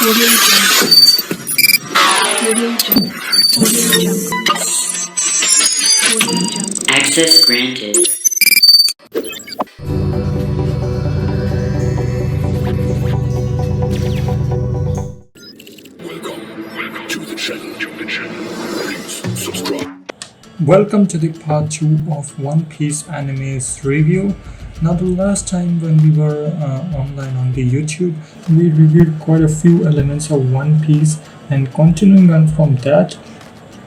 Audio Jungle. Audio Jungle. Audio Jungle. Audio Jungle. Access granted. Welcome to the channel. Please subscribe. Welcome to the part 2 of One Piece anime's review. Now the last time when we were online on the YouTube, we reviewed quite a few elements of One Piece, and continuing on from that,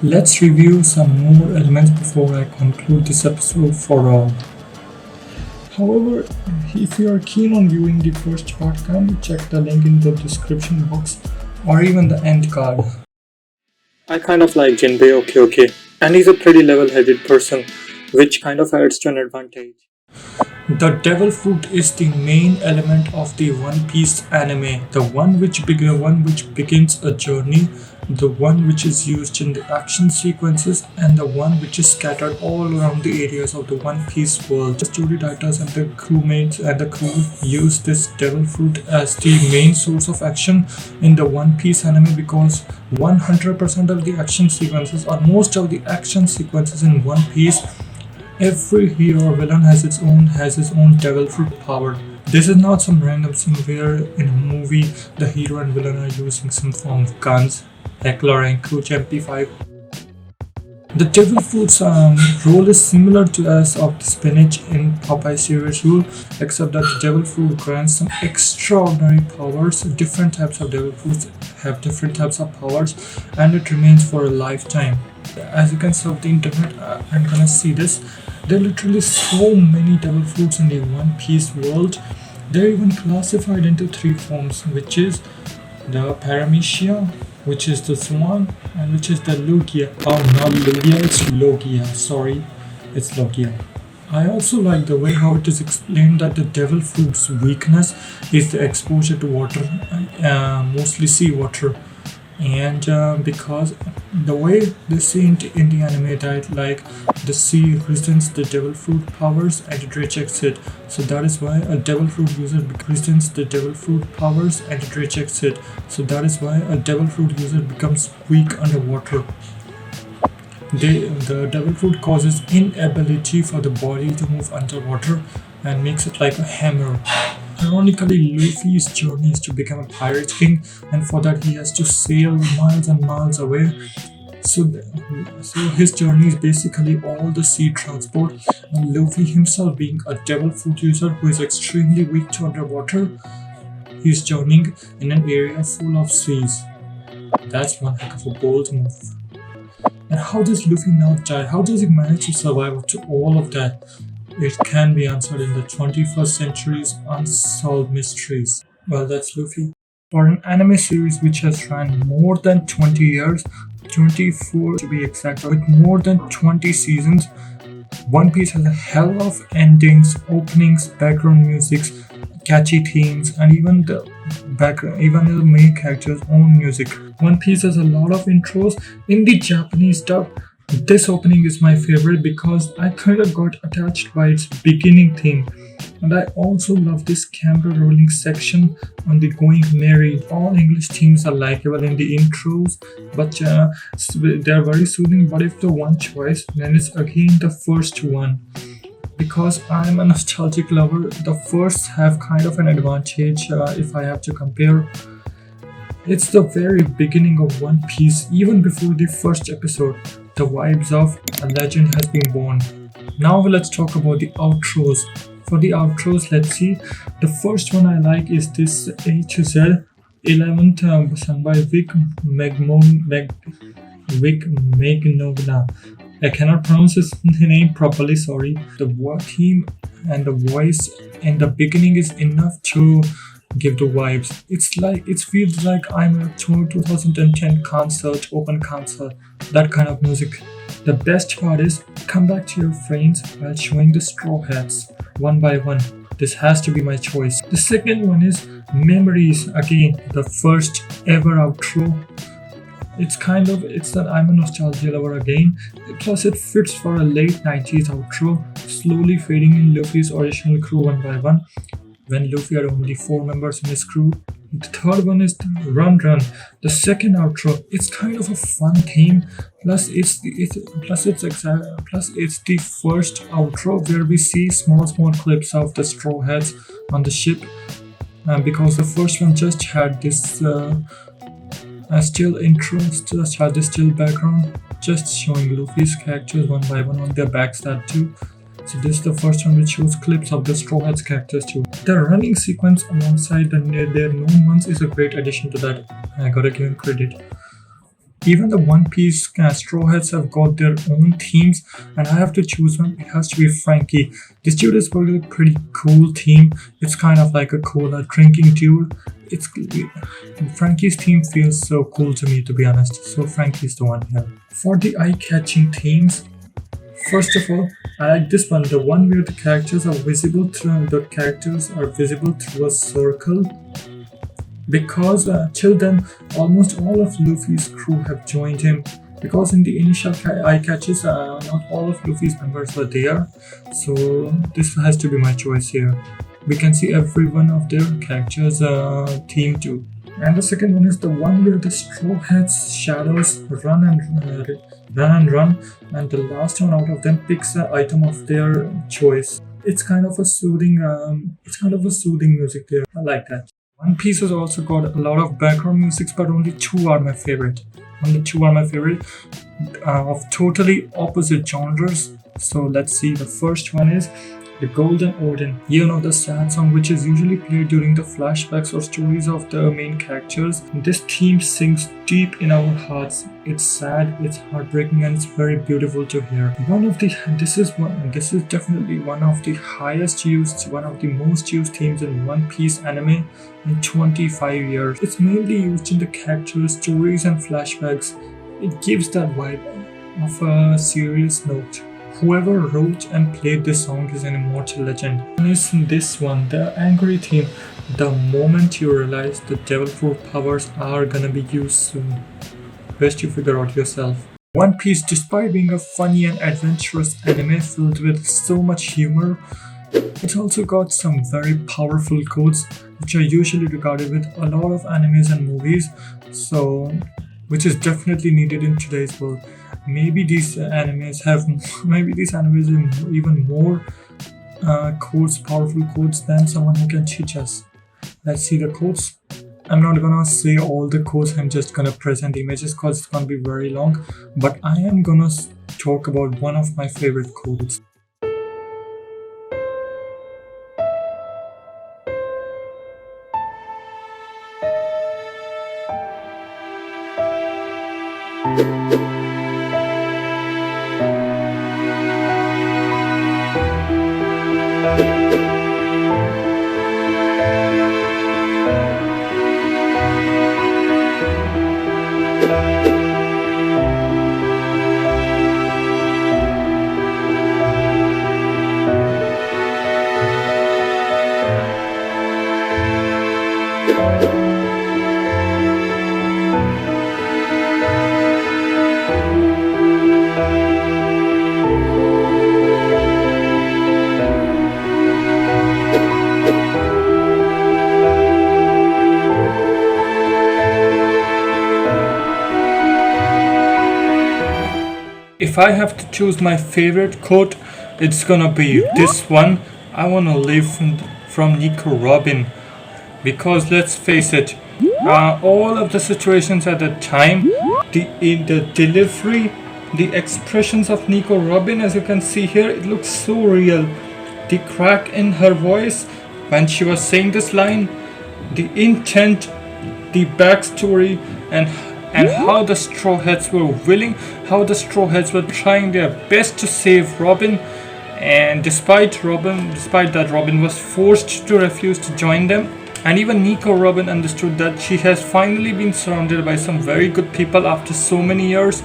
let's review some more elements before I conclude this episode for all. However, if you are keen on viewing the first part, kindly check the link in the description box or even the end card. I kind of like Jinbei, okay, and he's a pretty level-headed person, which kind of adds to an advantage. The devil fruit is the main element of the One Piece anime, the one which begins a journey, the one which is used in the action sequences, and the one which is scattered all around the areas of the One Piece world. The story writers and the crewmates and the crew use this devil fruit as the main source of action in the One Piece anime because 100% of the action sequences, or most of the action sequences in One Piece, every hero or villain has his own devil fruit power. This is not some random scene where in a movie the hero and villain are using some form of guns, heckler and coach MP5. The devil fruit's role is similar to as of the spinach in Popeye series rule, except that the devil fruit grants some extraordinary powers. Different types of devil fruits have different types of powers, and it remains for a lifetime. As you can see on the internet, I'm gonna see this. There are literally so many devil fruits in the One Piece world. They're even classified into 3 forms, which is the Paramecia, which is the Swan, and which is the Logia. Oh, not Logia, it's Logia. Sorry, it's Logia. I also like the way how it is explained that the devil fruit's weakness is the exposure to water, mostly seawater. And because the way they say in the anime that like the sea resents the devil fruit powers and it rejects it, so that is why a devil fruit user resents the devil fruit powers and it rejects it, so that is why a devil fruit user becomes weak underwater. The devil fruit causes inability for the body to move underwater and makes it like a hammer. Ironically, Luffy's journey is to become a pirate king, and for that he has to sail miles and miles away. So his journey is basically all the sea transport, and Luffy himself being a devil fruit user who is extremely weak to underwater, he is journeying in an area full of seas. That's one heck of a bold move. And how does Luffy not die? How does he manage to survive to all of that? It can be answered in the 21st century's unsolved mysteries. Well, that's Luffy. For an anime series which has ran more than 20 years, 24 to be exact, with more than 20 seasons, One Piece has a hell of endings, openings, background musics, catchy themes, and even the main character's own music. One Piece has a lot of intros in the Japanese dub. This opening is my favorite because I kind of got attached by its beginning theme, and I also love this camera rolling section on the Going Merry. All English themes are likable in the intros, but they're very soothing. But if the one choice, then it's again the first one. Because I'm a nostalgic lover, the first have kind of an advantage if I have to compare. It's the very beginning of One Piece, even before the first episode. The vibes of a legend has been born. Now let's talk about the outros. For the outros, let's see. The first one I like is this A to Z 11th sung by Vic Magnovna. I cannot pronounce his name properly, sorry. The theme and the voice in the beginning is enough to give the vibes. It feels like I'm at a 2010 concert, open concert, that kind of music. The best part is come back to your friends while showing the straw hats one by one. This has to be my choice. The second one is Memories, again the first ever outro. I'm a nostalgia lover again. Plus it fits for a late 90s outro, slowly fading in Luffy's original crew one by one. When Luffy had only 4 members in his crew, The third one is Run Run, the second outro. It's kind of a fun theme. Plus it's the first outro where we see small clips of the Straw Hats on the ship. Because the first one just had this still intro, just had this still background, just showing Luffy's characters one by one on their backs, that too. So this is the first one which shows clips of the Straw Hats characters too. The running sequence alongside their known ones is a great addition to that. I gotta give him credit. Even the One Piece Straw Hats have got their own themes, and I have to choose one. It has to be Frankie. This dude is a pretty cool theme. It's kind of like a cola drinking dude. Frankie's theme feels so cool to me, to be honest. So Frankie's the one here. For the eye-catching themes, first of all, I like this one, the one where the characters are visible through a circle. Because till then, almost all of Luffy's crew have joined him. Because in the initial eye catches, not all of Luffy's members were there. So this has to be my choice here. We can see every one of their characters' theme too. And the second one is the one where the Straw Hats shadows run, and the last one out of them picks an item of their choice. It's kind of a soothing music there. I like that. One Piece has also got a lot of background music, but only two are my favorite. Of totally opposite genres. So let's see. The first one is the Golden Odin. You know, the sad song which is usually played during the flashbacks or stories of the main characters. This theme sinks deep in our hearts. It's sad, it's heartbreaking, and it's very beautiful to hear. This is definitely one of the most used themes in One Piece anime in 25 years. It's mainly used in the characters, stories, and flashbacks. It gives that vibe of a serious note. Whoever wrote and played this song is an immortal legend. And it's this one, the angry theme. The moment you realize the devil fruit powers are gonna be used soon. Best you figure out yourself. One Piece, despite being a funny and adventurous anime filled with so much humor, it's also got some very powerful quotes which are usually regarded with a lot of animes and movies, which is definitely needed in today's world. Maybe these animes have even more powerful quotes than someone who can teach us. Let's see the quotes. I'm not gonna say all the quotes, I'm just gonna present images because it's gonna be very long, but I am gonna talk about one of my favorite quotes. If I have to choose my favorite quote, it's gonna be this one. I wanna live from Nico Robin. Because let's face it, all of the situations at the time, the delivery, the expressions of Nico Robin, as you can see here, it looks so real. The crack in her voice when she was saying this line, the intent, the backstory, and how the Straw Hats were trying their best to save Robin, and despite that Robin was forced to refuse to join them. And even Nico Robin understood that she has finally been surrounded by some very good people after so many years,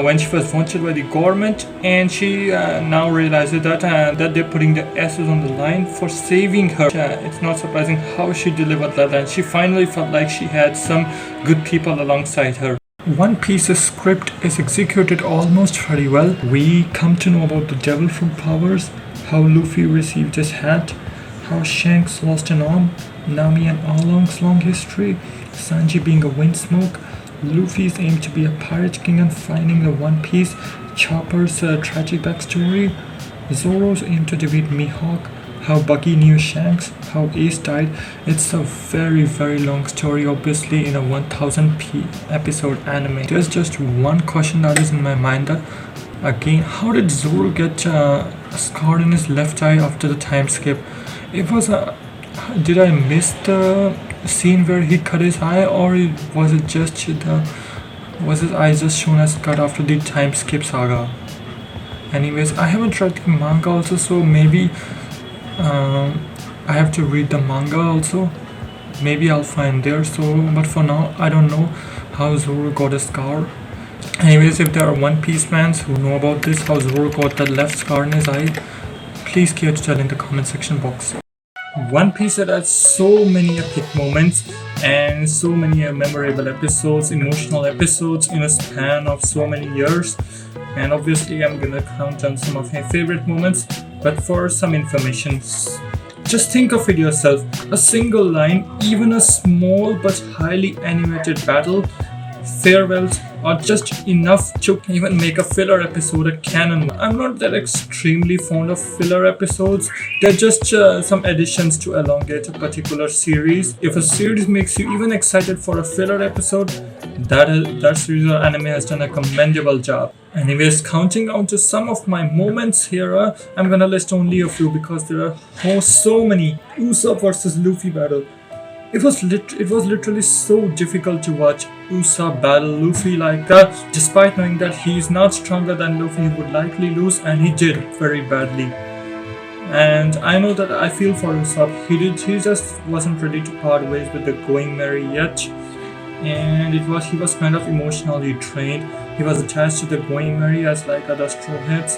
when she was wanted by the government, and she now realizes that they're putting their asses on the line for saving her. It's not surprising how she delivered that line. She finally felt like she had some good people alongside her. One Piece's script is executed almost very well. We come to know about the devil fruit powers, how Luffy received his hat, how Shanks lost an arm, Nami and Oolong's long history, Sanji being a wind smoke, Luffy's aim to be a pirate king and finding the One Piece, Chopper's tragic backstory, Zoro's aim to defeat Mihawk, how Buggy knew Shanks, how Ace died. It's a very very long story, obviously in a 1000 episode anime. There's just one question that is in my mind, that again, how did Zoro get a scar in his left eye after the time skip? It was a Did I miss the scene where he cut his eye, or was it just was his eye just shown as cut after the time skip saga? Anyways, I haven't read the manga also, so maybe I have to read the manga also. Maybe I'll find there. So, but for now, I don't know how Zoro got a scar. Anyways, if there are One Piece fans who know about this, how Zoro got that left scar in his eye, please care to tell in the comment section box. One Piece had so many epic moments and so many memorable episodes, emotional episodes in a span of so many years. And obviously, I'm gonna count on some of my favorite moments. But for some information, just think of it yourself. A single line, even a small but highly animated battle, farewells, are just enough to even make a filler episode a canon. I'm not that extremely fond of filler episodes. They're just some additions to elongate a particular series. If a series makes you even excited for a filler episode, that series or anime has done a commendable job. Anyways, counting down to some of my moments here, I'm gonna list only a few because there are so many. Usopp versus Luffy battle. It was literally so difficult to watch Usopp battle Luffy like that. Despite knowing that he is not stronger than Luffy, he would likely lose, and he did very badly. And I know that I feel for Usopp. He just wasn't ready to part ways with the Going Merry yet. And he was kind of emotionally drained. He was attached to the Going Merry as like other Straw Hats.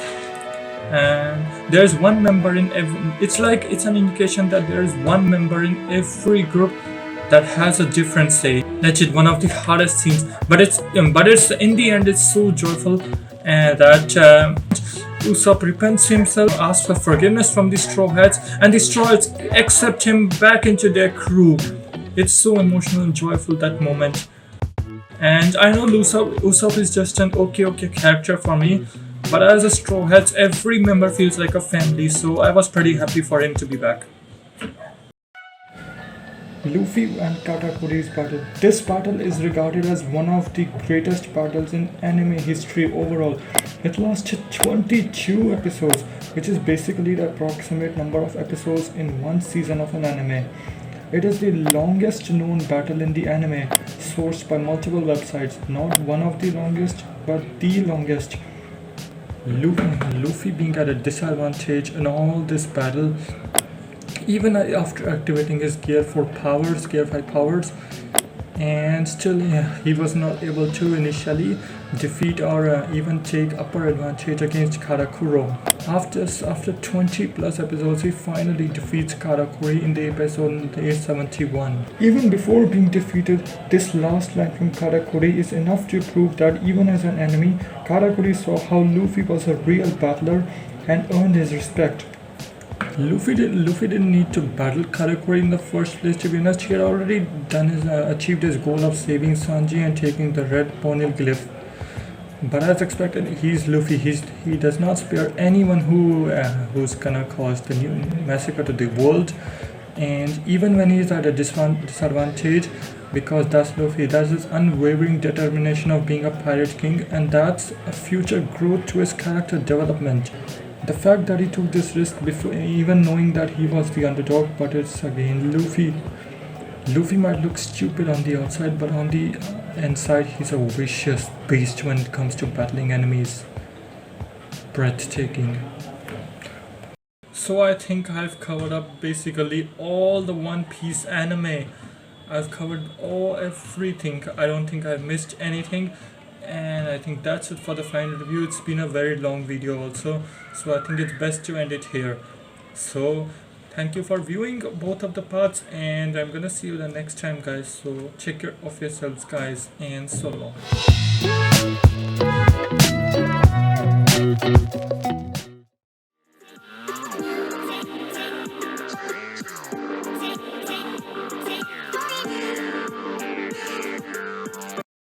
And there's one member in every, it's an indication that there is one member in every group that has a different say. Legit one of the hardest scenes, but it's in the end it's so joyful that Usopp repents himself, asks for forgiveness from the Straw Hats, and the Straw Hats accept him back into their crew. It's so emotional and joyful, that moment. And I know Usopp is just an okay character for me, but as a Straw Hats, every member feels like a family, so I was pretty happy for him to be back. Luffy and Katakuri's battle. This battle is regarded as one of the greatest battles in anime history overall. It lasted 22 episodes, which is basically the approximate number of episodes in one season of an anime. It is the longest known battle in the anime, sourced by multiple websites. Not one of the longest, but the longest. Luffy being at a disadvantage in all this battle, even after activating his gear 5 powers, and still he was not able to initially defeat or even take upper advantage against Karakuro. After 20 plus episodes, he finally defeats Karakuri in the episode 871. Even before being defeated, this last line from Karakuri is enough to prove that even as an enemy, Karakuri saw how Luffy was a real battler and earned his respect. Luffy didn't need to battle Karakuri in the first place. To be honest, he had already achieved his goal of saving Sanji and taking the red Ponil glyph. But as expected, he's Luffy. He does not spare anyone who's gonna cause the new massacre to the world. And even when he's at a disadvantage, because that's Luffy, that's his unwavering determination of being a pirate king, and that's a future growth to his character development. The fact that he took this risk before even knowing that he was the underdog, but it's again Luffy. Luffy might look stupid on the outside, but on the inside he's a vicious beast when it comes to battling enemies. Breathtaking. So I think I've covered up basically all the One Piece anime. I've covered everything. I don't think I've missed anything. And I think that's it for the final review. It's been a very long video also, so I think it's best to end it here. So thank you for viewing both of the parts, and I'm gonna see you the next time, guys. So check care of yourselves, guys, and so long.